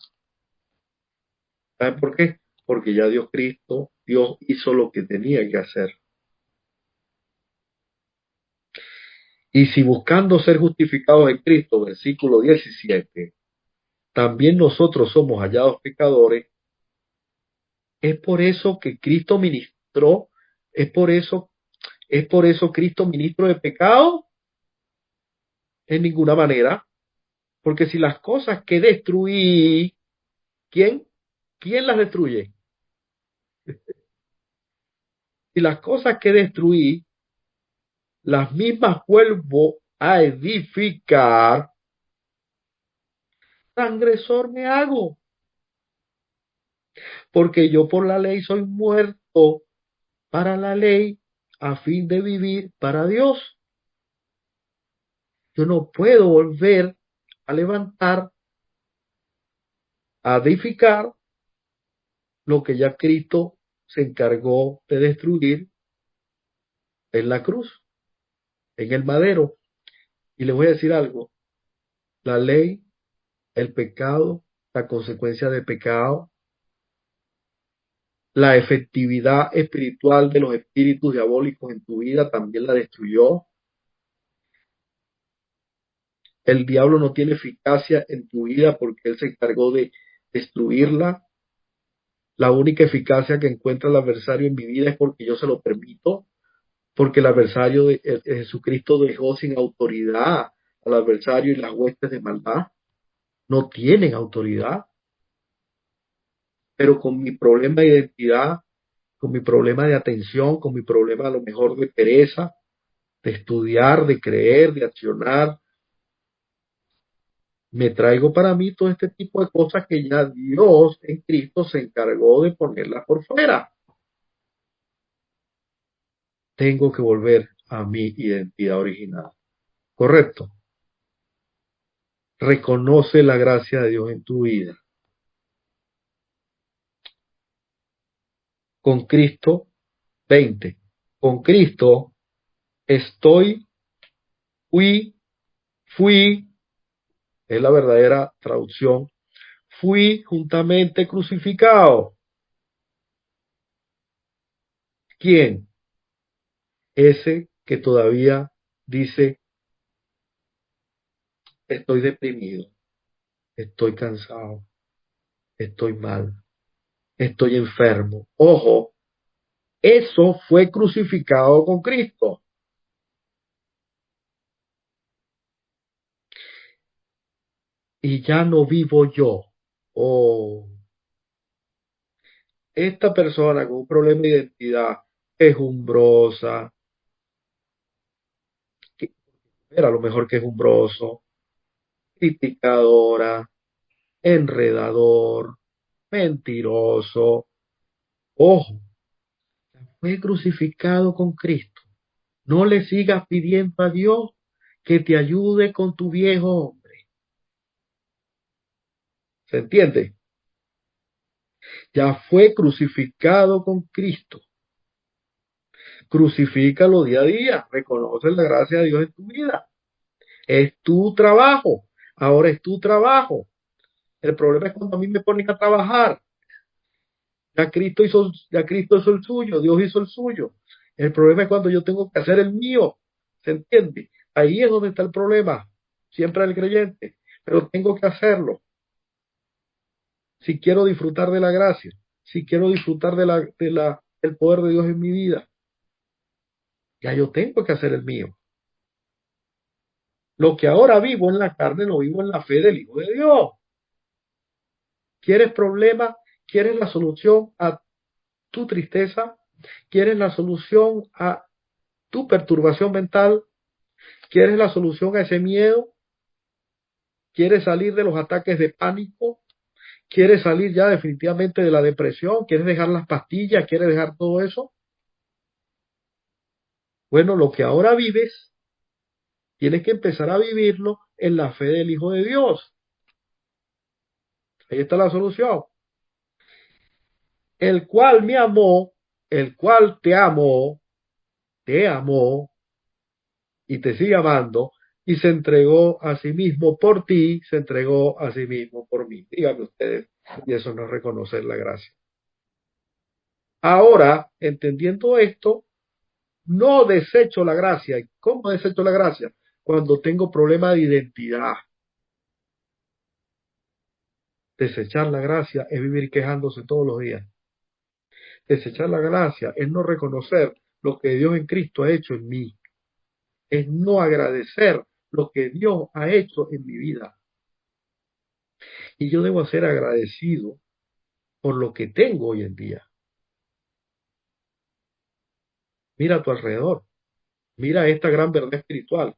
¿Saben por qué? Porque ya Dios hizo lo que tenía que hacer. Y si buscando ser justificados en Cristo, versículo 17, también nosotros somos hallados pecadores, es por eso que Cristo ministró, es por eso Cristo ministro de pecado, en ninguna manera, porque si las cosas que destruí, ¿quién? ¿Quién las destruye? Si las cosas que destruí, las mismas vuelvo a edificar, transgresor me hago, porque yo por la ley soy muerto para la ley a fin de vivir para Dios. Yo no puedo volver a levantar, a edificar lo que ya Cristo se encargó de destruir en la cruz, en el madero. Y les voy a decir algo, la ley, el pecado, la consecuencia del pecado, la efectividad espiritual de los espíritus diabólicos en tu vida también la destruyó. El diablo no tiene eficacia en tu vida porque él se encargó de destruirla. La única eficacia que encuentra el adversario en mi vida es porque yo se lo permito, porque el adversario de Jesucristo dejó sin autoridad al adversario y las huestes de maldad. No tienen autoridad, pero con mi problema de identidad, con mi problema de atención, con mi problema a lo mejor de pereza, de estudiar, de creer, de accionar, me traigo para mí todo este tipo de cosas que ya Dios en Cristo se encargó de ponerlas por fuera. Tengo que volver a mi identidad original. ¿Correcto? Reconoce la gracia de Dios en tu vida. Con Cristo, 20. Con Cristo estoy, fui, es la verdadera traducción, fui juntamente crucificado. ¿Quién? Ese que todavía dice, estoy deprimido, estoy cansado, estoy mal, estoy enfermo. Ojo, eso fue crucificado con Cristo. Y ya no vivo yo. Oh, esta persona con un problema de identidad quejumbrosa, que era lo mejor quejumbroso, criticadora, enredador, mentiroso. Ojo, fue crucificado con Cristo. No le sigas pidiendo a Dios que te ayude con tu viejo hombre. ¿Se entiende? Ya fue crucificado con Cristo. Crucifícalo día a día. Reconoce la gracia de Dios en tu vida. Es tu trabajo. Ahora es tu trabajo. El problema es cuando a mí me ponen a trabajar. Ya Cristo hizo el suyo. Dios hizo el suyo. El problema es cuando yo tengo que hacer el mío. ¿Se entiende? Ahí es donde está el problema. Siempre el creyente. Pero tengo que hacerlo. Si quiero disfrutar de la gracia. Si quiero disfrutar del poder de Dios en mi vida. Ya yo tengo que hacer el mío. Lo que ahora vivo en la carne lo vivo en la fe del Hijo de Dios. ¿Quieres problema? ¿Quieres la solución a tu tristeza? ¿Quieres la solución a tu perturbación mental? ¿Quieres la solución a ese miedo? ¿Quieres salir de los ataques de pánico? ¿Quieres salir ya definitivamente de la depresión? ¿Quieres dejar las pastillas? ¿Quieres dejar todo eso? Bueno, lo que ahora vives, tienes que empezar a vivirlo en la fe del Hijo de Dios. Ahí está la solución. El cual me amó, el cual te amó y te sigue amando y se entregó a sí mismo por ti, se entregó a sí mismo por mí. Díganme ustedes, y eso no es reconocer la gracia. Ahora, entendiendo esto, no desecho la gracia. ¿Cómo desecho la gracia? Cuando tengo problema de identidad. Desechar la gracia es vivir quejándose todos los días. Desechar la gracia es no reconocer lo que Dios en Cristo ha hecho en mí. Es no agradecer lo que Dios ha hecho en mi vida. Y yo debo ser agradecido por lo que tengo hoy en día. Mira a tu alrededor. Mira esta gran verdad espiritual.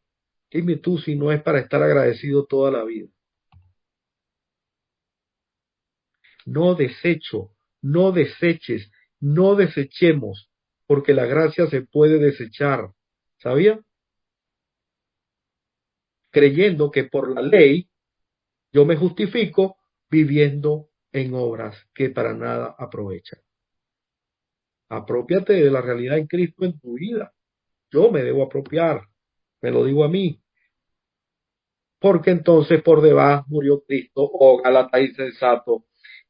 Dime tú si no es para estar agradecido toda la vida. No desecho, no deseches, no desechemos, porque la gracia se puede desechar. ¿Sabía? Creyendo que por la ley yo me justifico viviendo en obras que para nada aprovechan. Apropiate de la realidad en Cristo en tu vida. Yo me debo apropiar, me lo digo a mí, porque entonces por debajo murió Cristo, oh Gálatas insensato,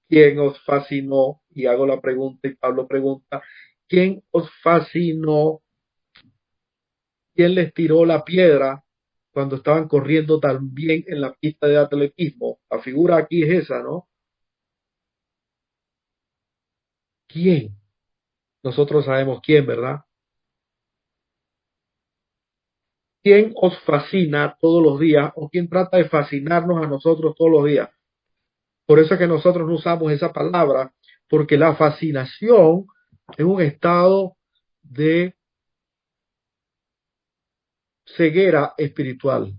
¿quién os fascinó? Y hago la pregunta y Pablo pregunta, ¿quién os fascinó? ¿Quién les tiró la piedra cuando estaban corriendo también en la pista de atletismo? La figura aquí es esa, ¿no? ¿Quién? Nosotros sabemos quién, ¿verdad? ¿Quién os fascina todos los días o quién trata de fascinarnos a nosotros todos los días? Por eso es que nosotros no usamos esa palabra, porque la fascinación es un estado de ceguera espiritual.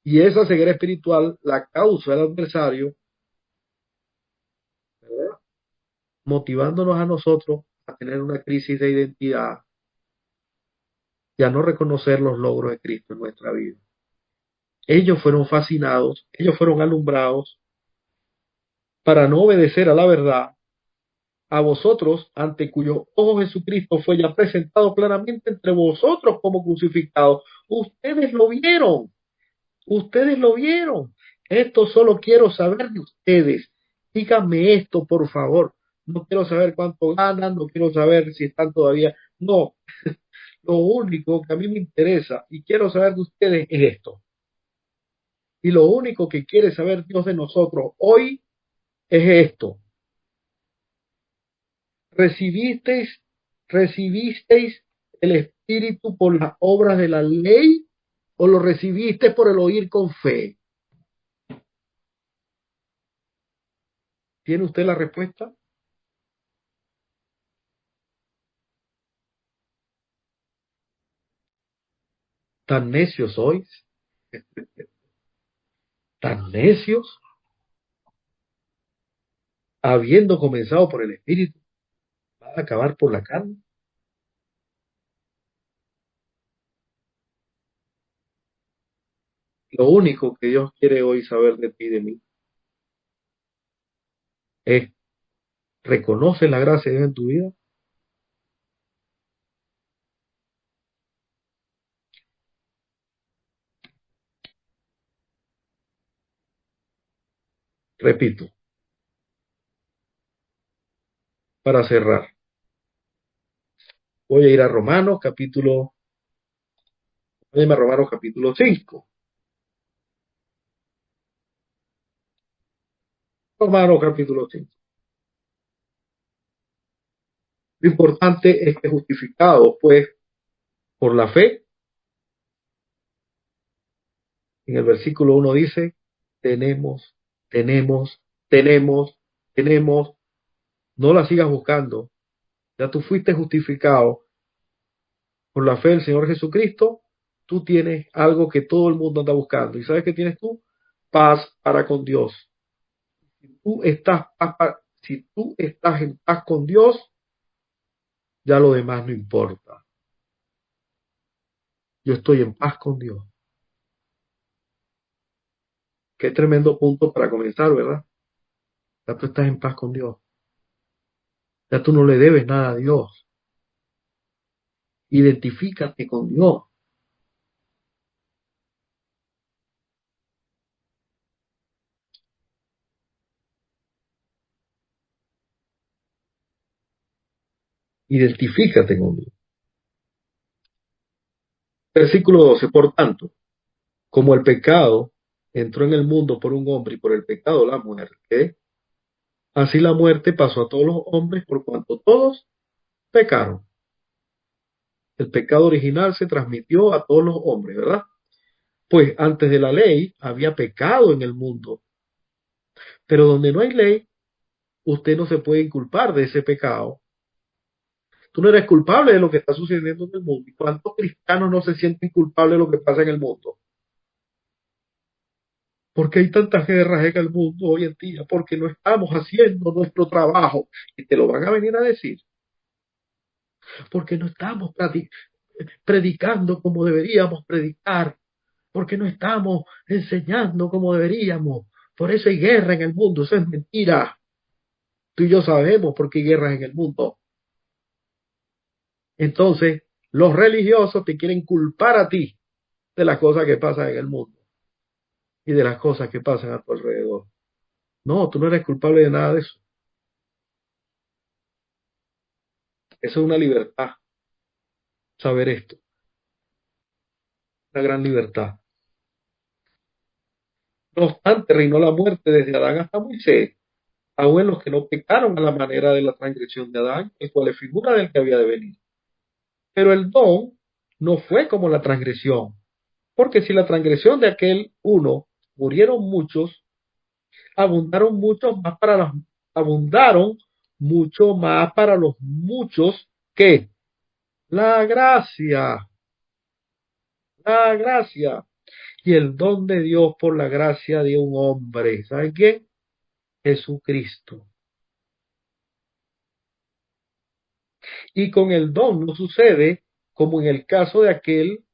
Y esa ceguera espiritual la causa el adversario, ¿verdad? Motivándonos a nosotros a tener una crisis de identidad y a no reconocer los logros de Cristo en nuestra vida. Ellos fueron fascinados, ellos fueron alumbrados para no obedecer a la verdad, a vosotros, ante cuyo ojo Jesucristo fue ya presentado claramente entre vosotros como crucificado. Ustedes lo vieron, ustedes lo vieron. Esto solo quiero saber de ustedes. Díganme esto, por favor. No quiero saber cuánto ganan, no quiero saber si están todavía. No, lo único que a mí me interesa y quiero saber de ustedes es esto. Y lo único que quiere saber Dios de nosotros hoy es esto. ¿Recibisteis, recibisteis el Espíritu por las obras de la ley o lo recibiste por el oír con fe? ¿Tiene usted la respuesta? ¿Tan necios sois? ¿Tan necios? Habiendo comenzado por el Espíritu, ¿va a acabar por la carne? Lo único que Dios quiere hoy saber de ti y de mí es, ¿reconoce la gracia de Dios en tu vida? Repito, para cerrar, voy a ir a Romanos capítulo 5. Romanos capítulo 5. Lo importante es que justificados, pues, por la fe, en el versículo 1 dice, tenemos, tenemos, tenemos, tenemos, no la sigas buscando, ya tú fuiste justificado por la fe del Señor Jesucristo, tú tienes algo que todo el mundo anda buscando. ¿Y sabes qué tienes tú? Paz para con Dios. Si tú estás en paz con Dios, ya lo demás no importa. Yo estoy en paz con Dios. Qué tremendo punto para comenzar, ¿verdad? Ya tú estás en paz con Dios. Ya tú no le debes nada a Dios. Identifícate con Dios. Identifícate con Dios. Versículo 12. Por tanto, como el pecado entró en el mundo por un hombre y por el pecado la muerte, así la muerte pasó a todos los hombres por cuanto todos pecaron. El pecado original se transmitió a todos los hombres, ¿verdad? Pues antes de la ley había pecado en el mundo, pero donde no hay ley, usted no se puede inculpar de ese pecado. Tú no eres culpable de lo que está sucediendo en el mundo. ¿Y cuántos cristianos no se sienten culpables de lo que pasa en el mundo? Porque hay tantas guerras en el mundo hoy en día, porque no estamos haciendo nuestro trabajo. Y te lo van a venir a decir. Porque no estamos predicando como deberíamos predicar. Porque no estamos enseñando como deberíamos. Por eso hay guerra en el mundo. Eso es mentira. Tú y yo sabemos por qué hay guerras en el mundo. Entonces, los religiosos te quieren culpar a ti de las cosas que pasan en el mundo y de las cosas que pasan a tu alrededor. No, tú no eres culpable de nada de eso. Eso es una libertad, saber esto, una gran libertad. No obstante, reinó la muerte desde Adán hasta Moisés, aun en los que no pecaron a la manera de la transgresión de Adán, el cual es figura del que había de venir. Pero el don no fue como la transgresión, porque si la transgresión de aquel uno murieron muchos, abundaron muchos más para los, abundaron mucho más para los muchos que la la gracia y el don de Dios por la gracia de un hombre. ¿Saben quién? Jesucristo. Y con el don no sucede como en el caso de aquel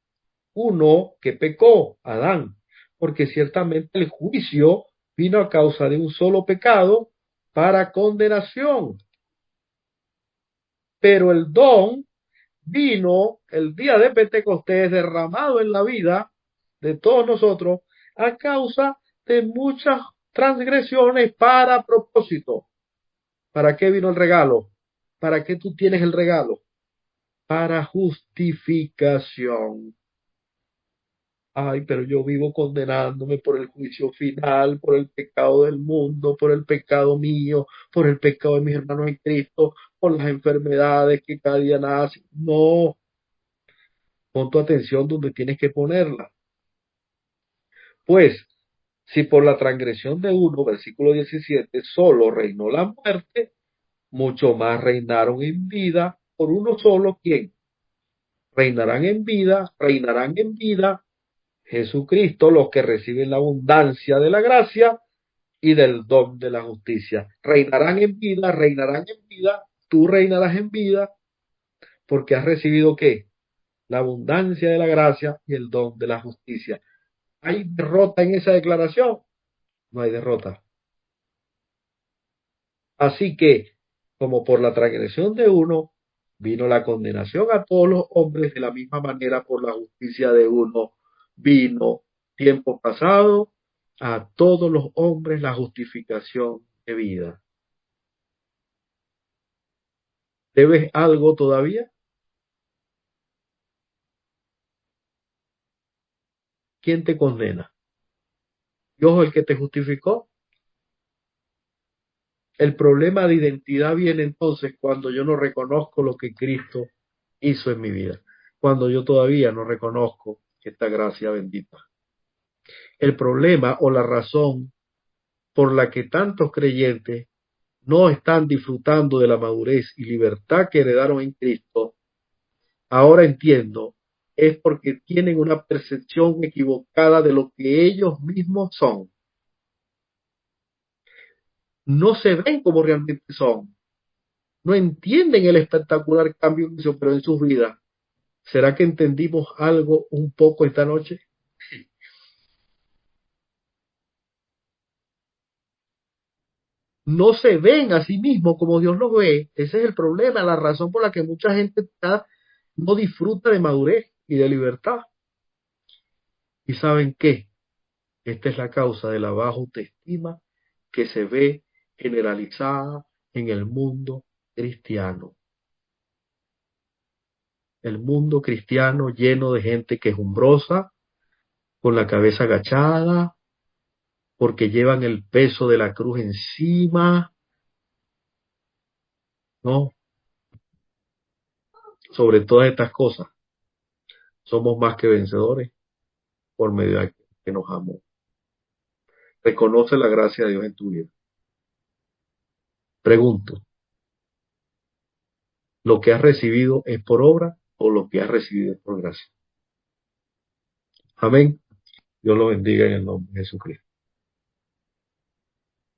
uno que pecó, Adán, porque ciertamente el juicio vino a causa de un solo pecado para condenación, pero el don vino el día de Pentecostés derramado en la vida de todos nosotros a causa de muchas transgresiones para propósito. ¿Para qué vino el regalo? ¿Para qué tú tienes el regalo? Para justificación. Ay, pero yo vivo condenándome por el juicio final, por el pecado del mundo, por el pecado mío, por el pecado de mis hermanos en Cristo, por las enfermedades que cada día nacen. No, pon tu atención donde tienes que ponerla. Pues, si por la transgresión de uno, versículo 17, solo reinó la muerte, mucho más reinaron en vida por uno solo, ¿quién? Reinarán en vida Jesucristo, los que reciben la abundancia de la gracia y del don de la justicia. Reinarán en vida, tú reinarás en vida, porque has recibido ¿qué? La abundancia de la gracia y el don de la justicia. ¿Hay derrota en esa declaración? No hay derrota. Así que, como por la transgresión de uno, vino la condenación a todos los hombres, de la misma manera por la justicia de uno vino tiempo pasado a todos los hombres la justificación de vida. ¿Debes algo todavía? ¿Quién te condena? ¿Dios el que te justificó? El problema de identidad viene entonces cuando yo no reconozco lo que Cristo hizo en mi vida, cuando yo todavía no reconozco esta gracia bendita. El problema o la razón por la que tantos creyentes no están disfrutando de la madurez y libertad que heredaron en Cristo, ahora entiendo, es porque tienen una percepción equivocada de lo que ellos mismos son. No se ven como realmente son. No entienden el espectacular cambio que se operó en sus vidas. ¿Será que entendimos algo un poco esta noche? No se ven a sí mismos como Dios los ve. Ese es el problema, la razón por la que mucha gente no disfruta de madurez y de libertad. ¿Y saben qué? Esta es la causa de la baja autoestima que se ve generalizada en el mundo cristiano. El mundo cristiano lleno de gente quejumbrosa, con la cabeza agachada, porque llevan el peso de la cruz encima, ¿no? Sobre todas estas cosas, somos más que vencedores por medio de aquel que nos amó. Reconoce la gracia de Dios en tu vida. Pregunto, ¿lo que has recibido es por obra o lo que has recibido es por gracia? Amén. Dios lo bendiga en el nombre de Jesucristo.